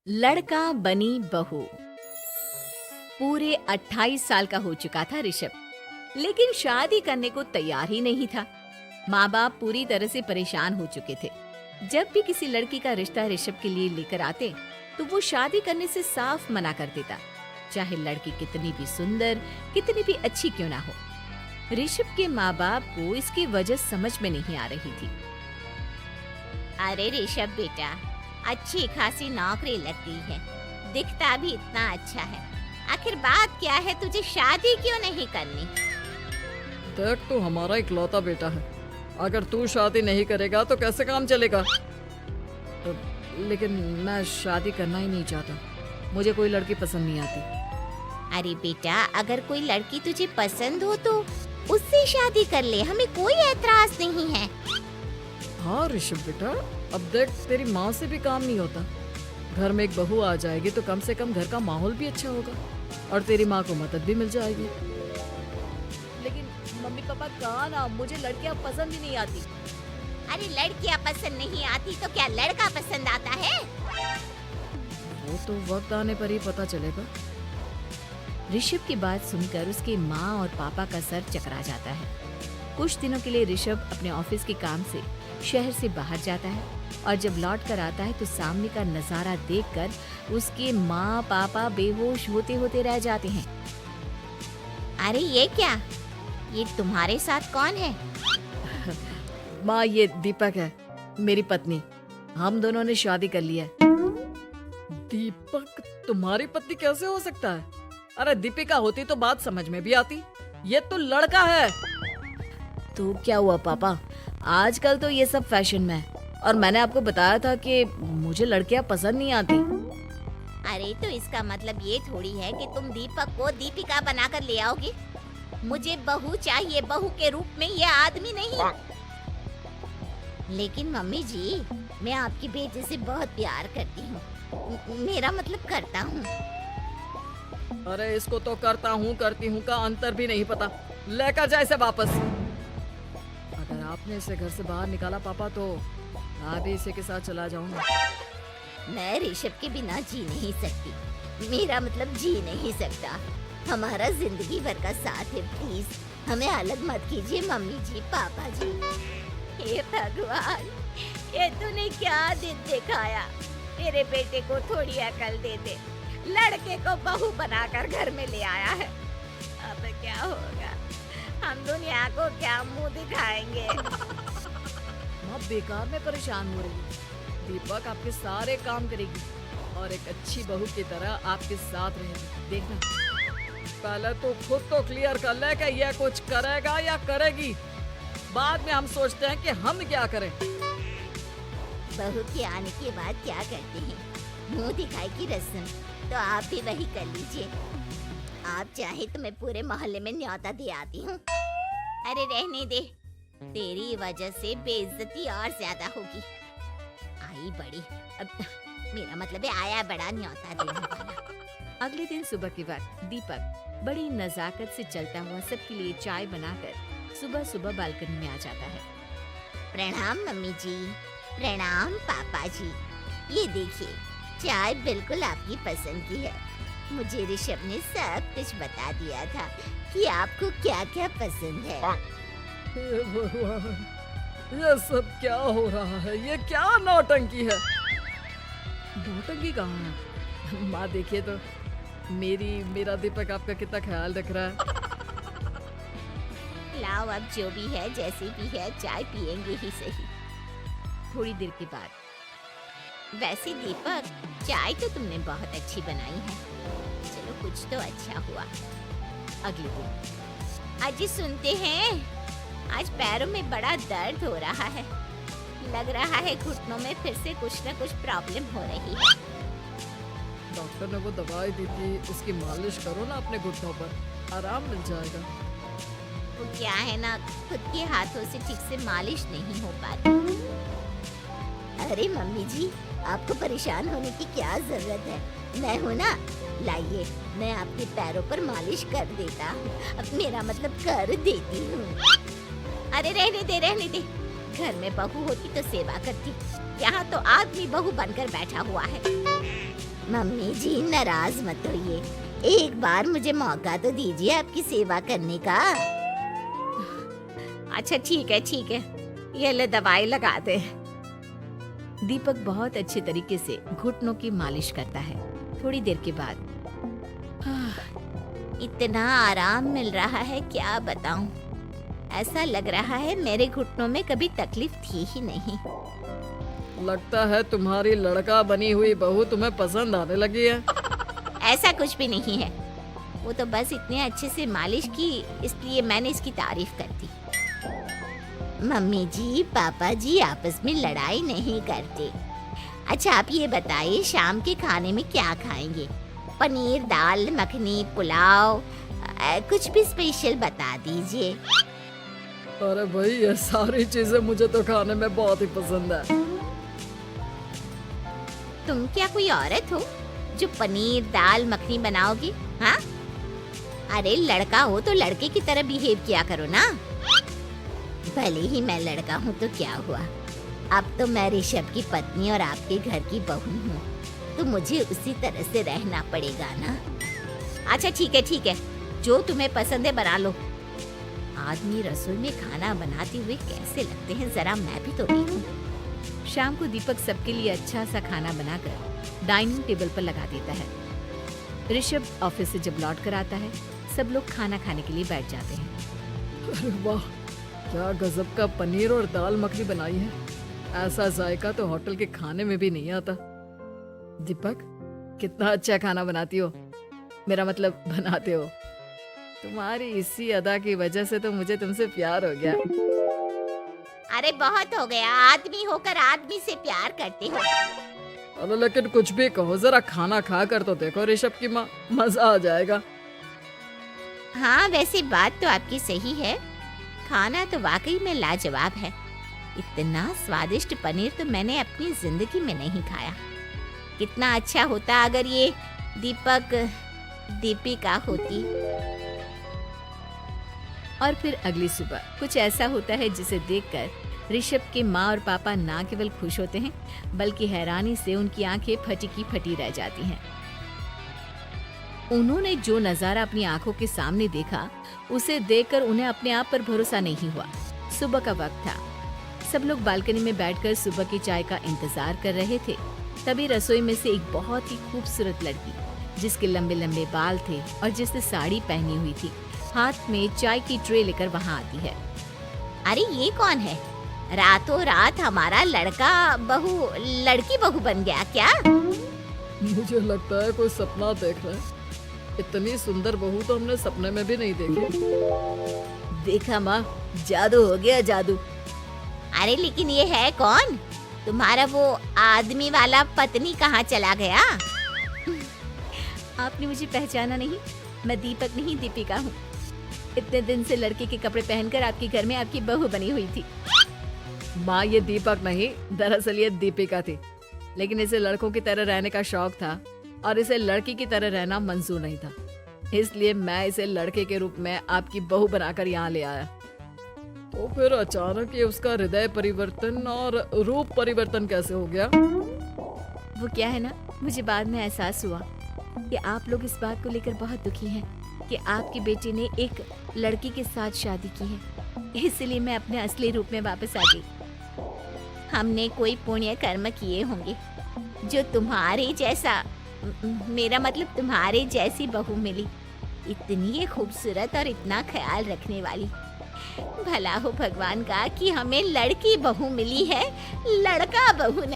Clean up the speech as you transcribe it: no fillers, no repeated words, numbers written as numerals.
लड़का बनी बहू। पूरे 28 साल का हो चुका था ऋषभ, लेकिन शादी करने को तैयार ही नहीं था। माँ बाप पूरी तरह से परेशान हो चुके थे। जब भी किसी लड़की का रिश्ता ऋषभ के लिए लेकर आते तो वो शादी करने से साफ मना कर देता, चाहे लड़की कितनी भी सुंदर, कितनी भी अच्छी क्यों ना हो। ऋषभ के माँ बाप को इसकी वजह समझ में नहीं आ रही थी। अरे ऋषभ बेटा, अच्छी खासी नौकरी लगती है, दिखता भी इतना अच्छा है, आखिर बात क्या है, तुझे शादी क्यों नहीं करनी? देख, तू हमारा इकलौता बेटा है। अगर तू शादी नहीं करेगा तो कैसे काम चलेगा? लेकिन मैं शादी करना ही नहीं चाहता। मुझे कोई लड़की पसंद नहीं आती। अरे बेटा, अगर कोई लड़की तुझे पसंद हो तो उससे शादी कर ले, हमें कोई ऐतराज नहीं है। हाँ ऋषभ बेटा, अब देख, तेरी माँ से भी काम नहीं होता। घर में एक बहू आ जाएगी तो कम से कम घर का माहौल भी अच्छा होगा और तेरी माँ को मदद भी मिल जाएगी। लेकिन मम्मी पापा कहा ना, मुझे लड़कियां पसंद ही नहीं आती। अरे लड़कियां पसंद नहीं आती तो क्या लड़का पसंद आता है? वो तो वक्त आने पर ही पता चलेगा। ऋषभ की बात सुनकर उसकी माँ और पापा का सर चकरा जाता है। कुछ दिनों के लिए ऋषभ अपने ऑफिस के काम से शहर से बाहर जाता है और जब लौट कर आता है तो सामने का नजारा देखकर उसके माँ पापा बेहोश होते होते रह जाते हैं। अरे ये क्या, ये तुम्हारे साथ कौन है? माँ, ये दीपक है, मेरी पत्नी। हम दोनों ने शादी कर लिया है। दीपक तुम्हारी पत्नी कैसे हो सकता है? अरे दीपिका होती तो बात समझ में भी आती। ये तो लड़का है। तो क्या हुआ पापा, आजकल तो ये सब फैशन में है और मैंने आपको बताया था कि मुझे लड़कियां पसंद नहीं आती। अरे तो इसका मतलब ये थोड़ी है कि तुम दीपक को दीपिका बनाकर ले आओगे। मुझे बहू चाहिए, बहू के रूप में, ये आदमी नहीं। लेकिन मम्मी जी, मैं आपकी बेटे से बहुत प्यार करती हूँ, मेरा मतलब करता हूँ। अरे इसको तो करता हूँ करती हूँ का अंतर भी नहीं पता। लेकर जाए इसे वापस। अगर आपने इसे घर से बाहर निकाला पापा तो मैं भी इसी के साथ चला जाऊंगा। मैं ऋषभ के बिना जी नहीं सकती, मेरा मतलब जी नहीं सकता। हमारा जिंदगी भर का साथ है, प्लीज हमें अलग मत कीजिए मम्मी जी, पापा जी। हे भगवान, ये तूने क्या दिन दिखाया? तेरे बेटे को थोड़ी अकल दे दे, लड़के को बहू बनाकर घर में ले आया है। अब क्या होगा, हम दुनिया को क्या मुंह दिखाएंगे? माँ बेकार में परेशान हो रही है। दीपक आपके सारे काम करेगी और एक अच्छी बहू की तरह आपके साथ रहेगी। देखना, पहले तो खुद तो क्लियर कर ले कि यह कुछ करेगा या करेगी। बाद में हम सोचते हैं कि हम क्या करें। बहू के आने के बाद क्या करते हैं, मुंह दिखाई की रस्म, तो आप भी वही कर लीजिए। आप चाहे तो मैं पूरे मोहल्ले में न्योता दे आती हूँ। अरे रहने दे, तेरी वजह से बेइज्जती और ज्यादा होगी। आई बड़ी, अब मेरा मतलब है आया बड़ा न्योता देने वाला। अगले दिन सुबह के वक्त दीपक बड़ी नजाकत से चलता हुआ सबके लिए चाय बनाकर सुबह सुबह बालकनी में आ जाता है। प्रणाम मम्मी जी, प्रणाम पापा जी। ये देखिए, चाय बिल्कुल आपकी पसंद की है। मुझे ऋषभ ने सब कुछ बता दिया था कि आपको क्या क्या पसंद है। हे भगवान, ये सब क्या हो रहा है? ये क्या नौटंकी है? नौटंकी कहाँ है? माँ देखिए तो, मेरा दीपक आपका कितना ख्याल रख रहा है। लाओ, अब जो भी है, जैसे भी है, चाय पियेंगे ही सही। थोड़ी देर के बाद, वैसे दीपक, चाय तो तुमने बहुत अच्छी बनाई है। चलो, कुछ तो अच्छा हुआ। अगले दिन अजी सुनते हैं, आज पैरों में बड़ा दर्द हो रहा है। लग रहा है घुटनों में फिर से कुछ न कुछ प्रॉब्लम हो रही है। डॉक्टर ने वो दवाई दी थी, उसकी मालिश करो ना अपने घुटनों पर, आराम मिल जाएगा। वो क्या है ना, खुद के हाथों से ठीक से मालिश नहीं हो पाती। अरे मम्मी जी, आपको परेशान होने की क्या जरूरत है, मैं हूँ ना। लाइए, मैं आपके पैरों पर मालिश कर देता हूँ, अब मेरा मतलब कर देती हूँ। अरे रहने दे, रहने दे। घर में बहू होती तो सेवा करती, यहाँ तो आदमी बहू बनकर बैठा हुआ है। मम्मी जी नाराज मत होइए, एक बार मुझे मौका तो दीजिए आपकी सेवा करने का। अच्छा ठीक है, ये ले दवाई लगा दे। दीपक बहुत अच्छे तरीके से घुटनों की मालिश करता है। थोड़ी देर के बाद इतना आराम मिल रहा है क्या बताऊं। ऐसा लग रहा है मेरे घुटनों में कभी तकलीफ थी ही नहीं। लगता है तुम्हारी लड़का बनी हुई बहू तुम्हें पसंद आने लगी है। ऐसा कुछ भी नहीं है, वो तो बस इतने अच्छे से मालिश की इसलिए मैंने इसकी तारीफ कर दी। मम्मी जी पापा जी आपस में लड़ाई नहीं करते। अच्छा आप ये बताइए शाम के खाने में क्या खाएंगे? पनीर दाल मखनी पुलाव कुछ भी स्पेशल बता दीजिए। अरे भाई ये सारी चीजें मुझे तो खाने में बहुत ही पसंद है। तुम क्या कोई औरत हो जो पनीर दाल मखनी बनाओगी? हाँ, अरे लड़का हो तो लड़के की तरह बिहेव किया करो ना। भले ही मैं लड़का हूँ तो क्या हुआ, अब तो मैं ऋषभ की पत्नी और आपके घर की बहू हूँ, तो मुझे उसी तरह से रहना पड़ेगा ना। अच्छा ठीक है, जो तुम्हें पसंद है बना लो। आदमी रसोई में खाना बनाते हुए कैसे लगते हैं जरा मैं भी तो देखूं। शाम को दीपक सबके लिए अच्छा सा खाना बनाकर डाइनिंग टेबल पर लगा देता है। ऋषभ ऑफिस से जब लौट कर आता है, सब लोग खाना खाने के लिए बैठ जाते हैं। अरे वाह, क्या गजब का पनीर और दाल मखनी बनाई है। ऐसा जायका तो होटल के खाने में भी नहीं आता। दीपक कितना अच्छा खाना बनाती हो, मेरा मतलब बनाते हो। तुम्हारी इसी अदा की वजह से तो मुझे तुमसे प्यार हो गया। अरे बहुत हो गया, आदमी होकर आदमी से प्यार करते हो। अरे लेकिन कुछ भी कहो, जरा खाना खा कर तो देखो ऋषभ की माँ, मजा आ जाएगा। हाँ वैसे बात तो आपकी सही है, खाना तो वाकई में लाजवाब है। इतना स्वादिष्ट पनीर तो मैंने अपनी जिंदगी में नहीं खाया। कितना अच्छा होता अगर ये दीपक दीपिका होती। और फिर अगली सुबह कुछ ऐसा होता है जिसे देखकर ऋषभ के माँ और पापा ना केवल खुश होते हैं बल्कि हैरानी से उनकी आंखें फटी की फटी रह जाती हैं। उन्होंने जो नजारा अपनी आंखों के सामने देखा उसे देखकर उन्हें अपने आप पर भरोसा नहीं हुआ। सुबह का वक्त था, सब लोग बालकनी में बैठकर सुबह की चाय का इंतजार कर रहे थे। तभी रसोई में से एक बहुत ही खूबसूरत लड़की जिसके लंबे लंबे बाल थे और जिसने साड़ी पहनी हुई थी, हाथ में चाय की ट्रे लेकर वहाँ आती है। अरे ये कौन है? रातों रात हमारा लड़की बहू बन गया क्या? मुझे लगता है कोई सपना देख रहा है। इतनी सुंदर बहू तो हमने सपने में भी नहीं देखी। देखा माँ, जादू हो गया जादू। अरे लेकिन ये है कौन? तुम्हारा वो आदमी वाला पत्नी कहाँ चला गया? आपने मुझे पहचाना नहीं? मैं दीपक नहीं दीपिका हूँ। इतने दिन से लड़के के कपड़े पहनकर आपके घर में आपकी बहू बनी हुई थी। माँ ये दीपक नहीं, दरअसल ये दीपिका थी, लेकिन इसे लड़कों की तरह रहने का शौक था और इसे लड़की की तरह रहना मंजूर नहीं था, इसलिए मैं इसे लड़के के रूप में आपकी बहू बनाकर यहाँ ले आया। तो फिर अचानक ये उसका हृदय परिवर्तन और रूप परिवर्तन कैसे हो गया? वो क्या है ना, मुझे बाद में एहसास हुआ कि आप लोग इस बात को लेकर बहुत दुखी हैं कि आपकी बेटी ने एक लड़की के साथ शादी की है, इसलिए मैं अपने असली रूप में वापस आ गई। हमने कोई पुण्य कर्म किए होंगे जो तुम्हारे जैसा, मेरा मतलब तुम्हारे जैसी बहू मिली, इतनी खूबसूरत और इतना ख्याल रखने वाली। भला हो भगवान का कि हमें लड़की बहू मिली है, लड़का बहू नहीं।